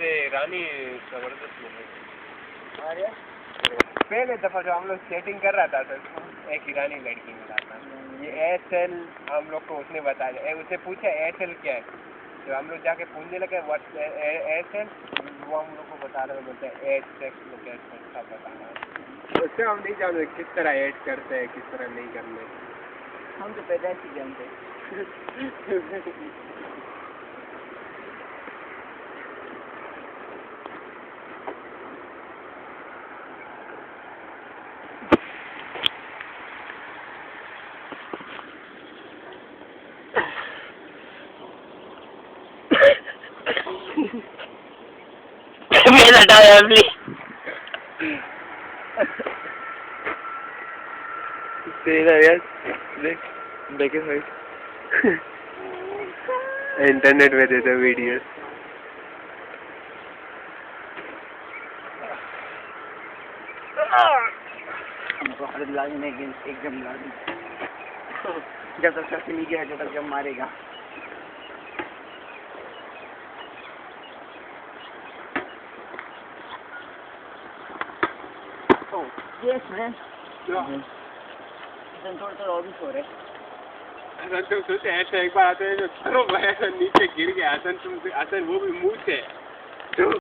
उससे रानी जबरदस्त मिल रही। अरे पहले दफा जो हम लोग सेटिंग कर रहा था तो एक ईरानी लड़की मिला था। ये एयरसेल हम लोग को उसने बताया, उसने पूछा एयरसेल क्या है, तो हम लोग जाके पूछने लगे व्हाट्स एयरसेल, वो हम लोग को बता रहे, बोलते हैं एयरसेक्स लोकेशन सब बता रहा है। उससे हम नहीं जानते किस तरह ऐड करते हैं किस तरह नहीं करने, हम तो पैदा ही जानते। मेरा टायर प्लीज तेरा यार देख देखे भाई इंटरनेट में देते वीडियोस। हमको हर लाइन में एकदम लाइन जब तक शख्स नहीं गया जब तक जब मारेगा। Oh, yes man. थोड़ा और भी सो रहे। तुम सोचे ऐसे एक बार आते हैं जो चलो भाई नीचे गिर गया, हसन वो भी मुंह से।